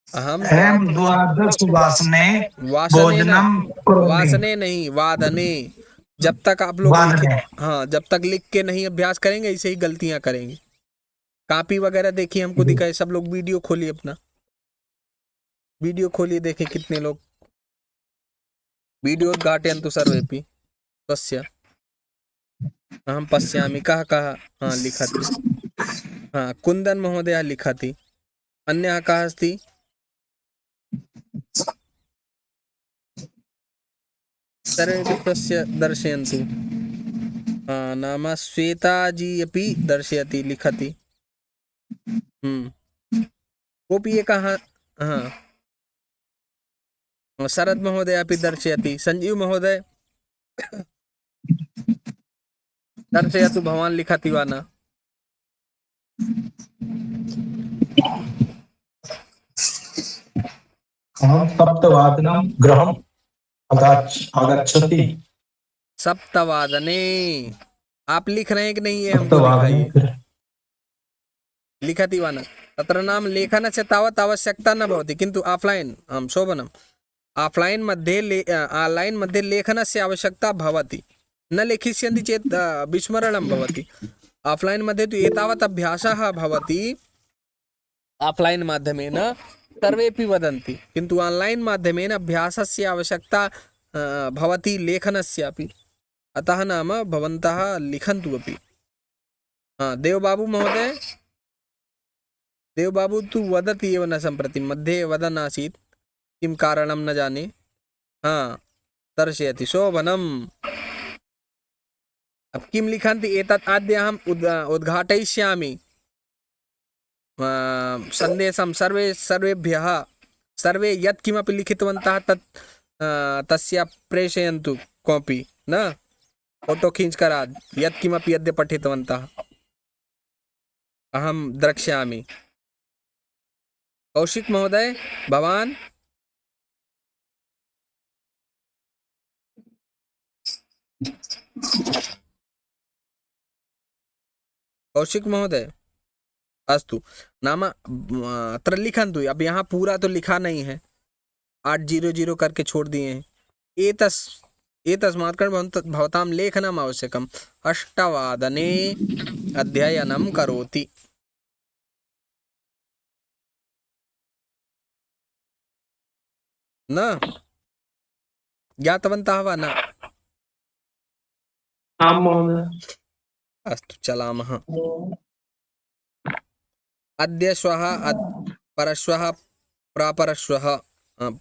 अहं 12 वासने नहीं, वादने। जब तक आप लोग हाँ, जब तक लिख के नहीं अभ्यास करेंगे ऐसे ही गलतियां करेंगे। कॉपी वगैरह देखिए, हमको दिखाए, सब लोग वीडियो खोलिए, अपना वीडियो खोलिए, देखें कितने लोग वीडियो घाटयन्तु सर्वेपि। पश्य अहं पश्यामि कः हाँ लिखति, हाँ कुन्दन महोदय लिखति। अन्यः कः अस्ति? सर्वेपि पश्य दर्शयन्तु। नाम श्वेता जी अपि दर्शयति, लिखति। कोऽपि एकः हाँ शरद महोदय अपि दर्शयति। संजीव महोदय दर्शयतु, भवान् लिखति वा न? सप्तवादनं गृहम् आगच्छति। सप्तवादने। आप लिख रहे हैं कि नहीं? ये हमको दिखाइए, लिखति वा न? तत्र नाम लेखनस्य तावत् आवश्यकता न भवति, किन्तु आफ्लैन् शोभनम् आफ्लैन् मध्ये आन्लैन् मध्ये लेखनस्य आवश्यकता भवति। न लेखिष्यन्ति चेत् विस्मरणं भवति। आफ्लैन् मध्ये तु एतावत् अभ्यासः भवति, आफ्लैन् माध्यमेन सर्वेपि वदन्ति, किन्तु आन्लैन् माध्यमेन अभ्यासस्य आवश्यकता भवति, लेखनस्यापि। अतः नाम भवन्तः लिखन्तु अपि। देवबाबू महोदय, देवबाबू तु वदति एव न सम्प्रति, मध्ये वदन् आसीत्, किं कारणं न जाने। दर्शयति। शोभनम्। अब किं लिखन्ति? एतत् अद्य अहम् उद्घाटयिष्यामि सन्देशं सर्वेभ्यः। सर्वे यत् किमपि लिखितवन्तः तत् तस्य प्रेषयन्तु, कॉपी न फोटो खींचकर यत् किमपि अद्य पठितवन्तः अहं द्रक्ष्यामि। कौशिक महोदय, भवान्? कौशिक महोदय, अस्तु। नाम अत्र लिखन्तु। अब यहाँ पूरा तो लिखा नहीं है, 800 करके छोड़ दिए हैं। एतस्मात् कारणात् भवतां लेखनम् आवश्यकम्। 8 अध्ययनं करोति। न ज्ञातवन्तः वा न? आम् महोदय। अस्तु, चलामः। अद्य श्वः परश्वः प्रापरश्वः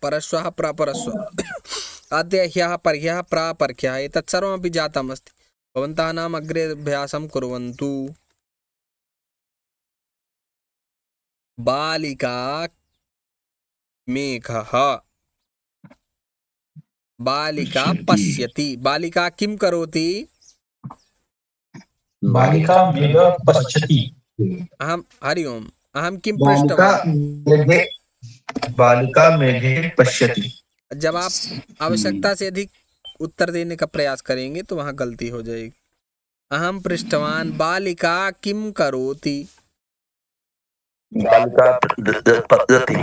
परश्वः प्रापरश्वः अद्य ह्यः पर्ह्यः प्रापर्ह्यः एतत् सर्वमपि जातमस्ति। भवन्तः नाम अग्रे अभ्यासं कुर्वन्तु। बालिका मेघः। बालिका पश्यति। बालिका किं करोति? बालिका मेघ पश्यति। हरि ओम्। अहं किं पृष्टवान्? बालिका मेघे पश्यति। जब आप आवश्यकता से अधिक उत्तर देने का प्रयास करेंगे तो वहां गलती हो जाएगी। अहम पृष्ठवान बालिका किम करोति? बालिका पश्यति।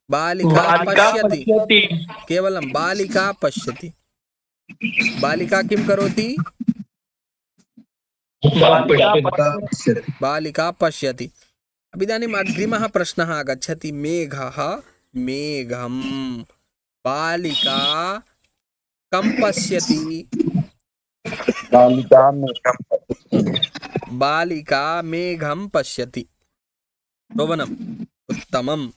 बालिका पश्यति। केवलं बालिका पश्यति। बालिका किम करोति? बालिका पश्यति। इदानीम् अग्रिमः प्रश्नः आगच्छति। मेघः मेघं बालिका कं पश्यति? बालिका मेघं पश्यति। शोभनम्, उत्तमम्।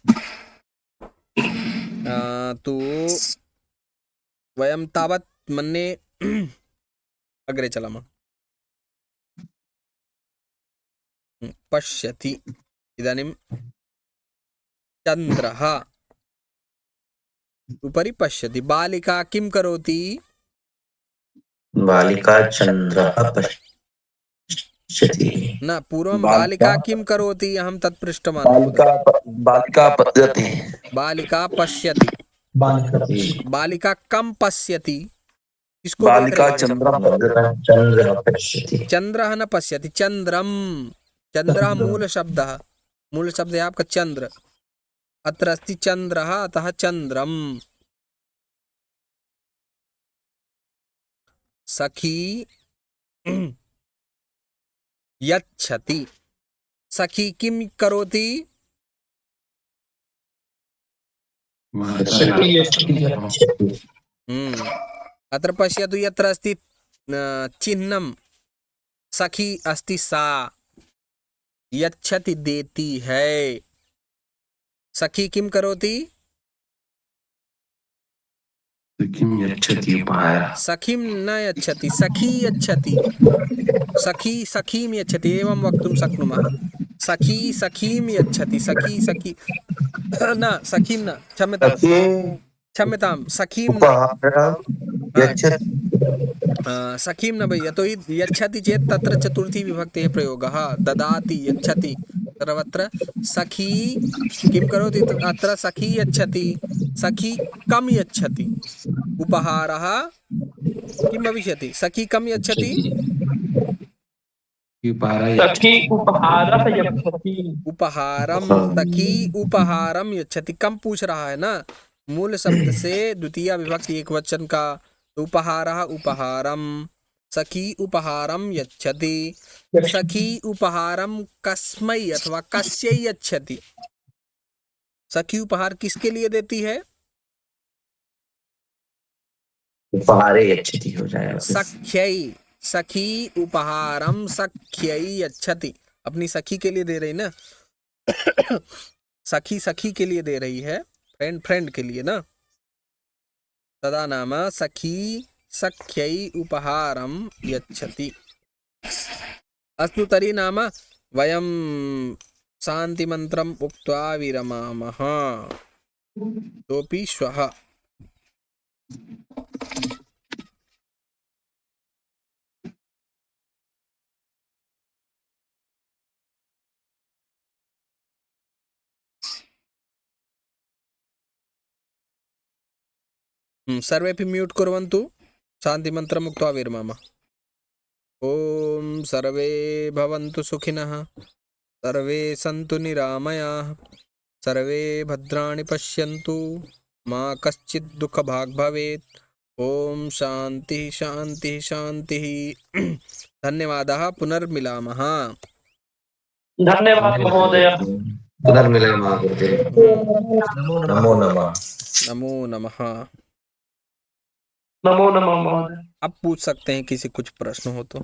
तु वयं तावत् मन्ये अग्रे चलामः। पश्यति। इदानीं चन्द्रः उपरि पश्यति। बालिका किं करोति? बालिका चन्द्रः पश्यति। न, पूर्वं बालिका किं करोति? अहं तत् पृष्टवान्। बालिका पश्यति। बालिका पश्यति। बालिका कं पश्यति? किसको? बालिका चन्द्रः पश्यति। चन्द्रः न पश्यति, चन्द्रं। चन्द्रः मूल शब्दः। मूल शब्द है आपका चंद्र। अत्र अस्ति चन्द्रः, अतः चन्द्रम्। सखी यच्छति। सखी किं करोति? अत्र पश्यतु, यत्र अस्ति चिह्नं सखी अस्ति सा। यच्छति देती है। सखी किं करोति? सखीं न यच्छति, सखी यच्छति। सखी सखीं यच्छति, एवं वक्तुं शक्नुमः। सखी सखीं यच्छति। सखी सखी न, सखीं न, क्षम्यताम्। क्षम्यतां सखीं न उपहारं यच्छति सखीं न भई यतो हि यच्छति चेत् तत्र चतुर्थी विभक्तेः प्रयोगः ददाति यच्छति सर्वत्र सखी किं करोति अत्र सखी यच्छति सखी कम यच्छति उपहारः किं भविष्यति सखी कम यच्छति सखी उपहारः यच्छति उपहारम सखी उपहारम यच्छति कम पूछ रहा है ना मूल शब्द से द्वितीय विभक्ति एक वचन का उपहारः उपहारम सखी उपहारम यच्छति सखी उपहारम कस्मै अथवा कस्यै यच्छति सखी उपहार किसके लिए देती है उपहारे यच्छति हो जाएगा सख्यै सखी उपहारम सख्यै यच्छति अपनी सखी के लिए दे रही ना सखी सखी के लिए दे रही है फ्रेंड फ्रेंड के लिए ना तदा नाम सखी सख्यै उपहारं यच्छति अस्तु तर्हि नाम वयं शान्तिमन्त्रम् उक्त्वा विरमामः इतोपि श्वः सर्वेपि म्यूट् कुर्वन्तु शान्तिमन्त्रम् उक्त्वा विरमामः ॐ सर्वे भवन्तु सुखिनः सर्वे सन्तु निरामयाः सर्वे भद्राणि पश्यन्तु मा कश्चित् दुःखभाग् भवेत् ॐ शान्तिः शान्तिः शान्तिः धन्यवादः पुनर्मिलामः धन्यवाद महोदय पुनर्मिलामः नमो नमः नमो नमः नमो नमः महोदय अब पूछ सकते हैं किसी कुछ प्रश्न हो तो